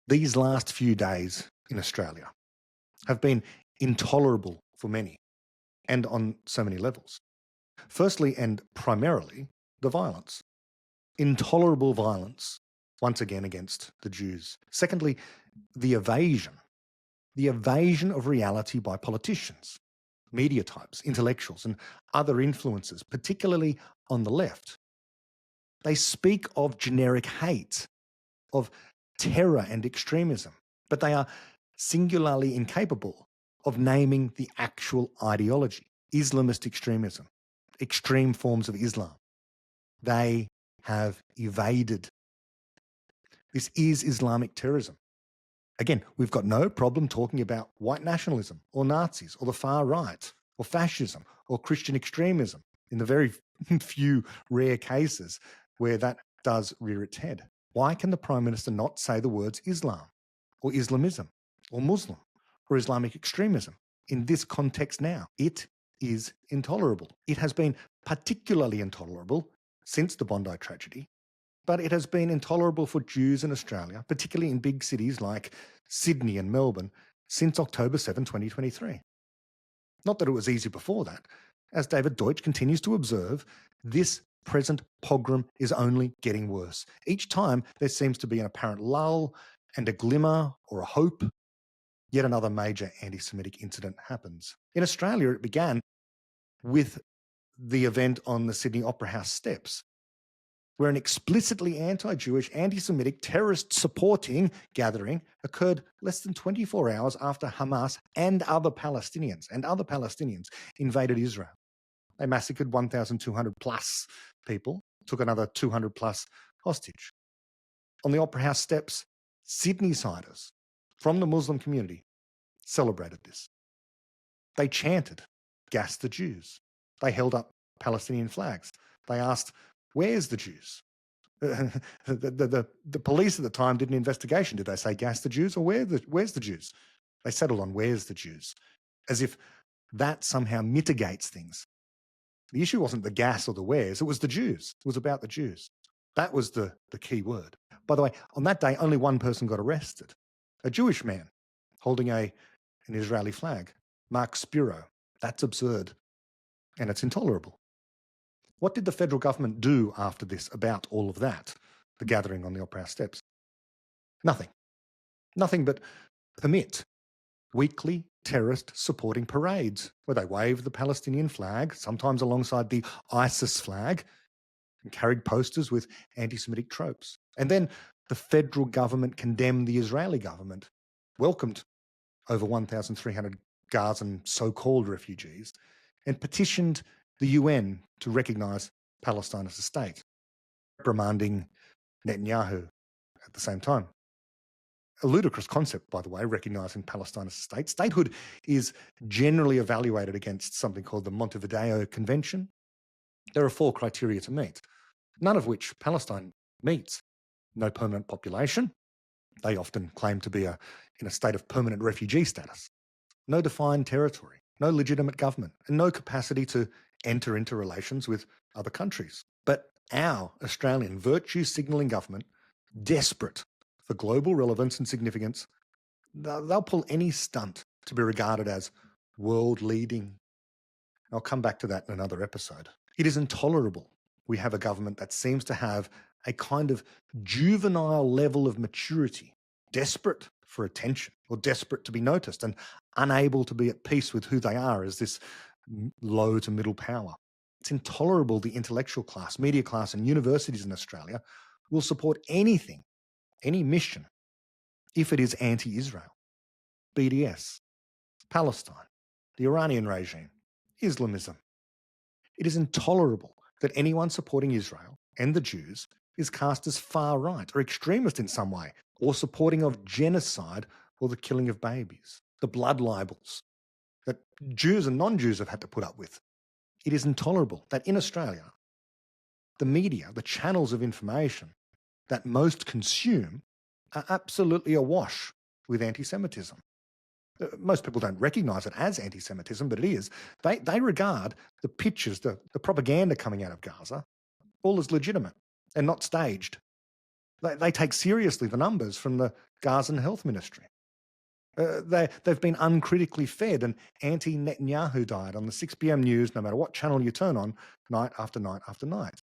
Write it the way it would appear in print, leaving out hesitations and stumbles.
These last few days in Australia have been intolerable for many and on so many levels. Firstly and primarily, the violence. Intolerable violence, once again against the Jews. Secondly, the evasion of reality by politicians, media types, intellectuals, and other influencers, particularly on the left. They speak of generic hate, of terror and extremism, but they are singularly incapable of naming the actual ideology, Islamist extremism, extreme forms of Islam. They have evaded. This is Islamic terrorism. Again, we've got no problem talking about white nationalism or Nazis or the far right or fascism or Christian extremism in the very few rare cases where that does rear its head. Why can the Prime Minister not say the words Islam or Islamism or Muslim or Islamic extremism in this context now? It is intolerable. It has been particularly intolerable since the Bondi tragedy, but it has been intolerable for Jews in Australia, particularly in big cities like Sydney and Melbourne, since October 7, 2023. Not that it was easy before that. As David Deutsch continues to observe, this present pogrom is only getting worse. Each time there seems to be an apparent lull and a glimmer or a hope, yet another major anti-Semitic incident happens. In Australia, it began with the event on the Sydney Opera House steps, where an explicitly anti-Jewish, anti-Semitic, terrorist-supporting gathering occurred less than 24 hours after Hamas and other Palestinians invaded Israel. They massacred 1,200 plus people, took another 200 plus hostage. On the Opera House steps, Sydney-siders from the Muslim community celebrated this. They chanted, "Gas the Jews." They held up Palestinian flags. They asked, "Where's the Jews?" The police at the time did an investigation. Did they say "gas the Jews" or where's the Jews? They settled on "where's the Jews," as if that somehow mitigates things. The issue wasn't the gas or the where's, it was the Jews. It was about the Jews. That was the key word. By the way, on that day, only one person got arrested, a Jewish man holding an Israeli flag, Mark Spiro. That's absurd, and it's intolerable. What did the federal government do after this about all of that, the gathering on the Opera House steps? Nothing. Nothing but permit weekly terrorist-supporting parades where they waved the Palestinian flag, sometimes alongside the ISIS flag, and carried posters with anti-Semitic tropes. And then the federal government condemned the Israeli government, welcomed over 1,300 Gazan so-called refugees, and petitioned the UN to recognise Palestine as a state, reprimanding Netanyahu at the same time. A ludicrous concept, by the way, recognising Palestine as a state. Statehood is generally evaluated against something called the Montevideo Convention. There are 4 criteria to meet, none of which Palestine meets. No permanent population. They often claim to be in a state of permanent refugee status. No defined territory, no legitimate government, and no capacity to enter into relations with other countries. But our Australian virtue signalling government, desperate for global relevance and significance, they'll pull any stunt to be regarded as world leading. I'll come back to that in another episode. It is intolerable we have a government that seems to have a kind of juvenile level of maturity, desperate for attention or desperate to be noticed and unable to be at peace with who they are as this low to middle power. It's intolerable the intellectual class, media class, and universities in Australia will support anything, any mission, if it is anti-Israel. BDS, Palestine, the Iranian regime, Islamism. It is intolerable that anyone supporting Israel and the Jews is cast as far right or extremist in some way, or supporting of genocide or the killing of babies, the blood libels that Jews and non-Jews have had to put up with. It is intolerable that in Australia, the media, the channels of information that most consume are absolutely awash with anti-Semitism. Most people don't recognise it as anti-Semitism, but it is. They regard the pictures, the propaganda coming out of Gaza, all as legitimate and not staged. They take seriously the numbers from the Gazan health ministry. They've been uncritically fed an anti-Netanyahu diet on the 6 p.m. news, no matter what channel you turn on, night after night after night.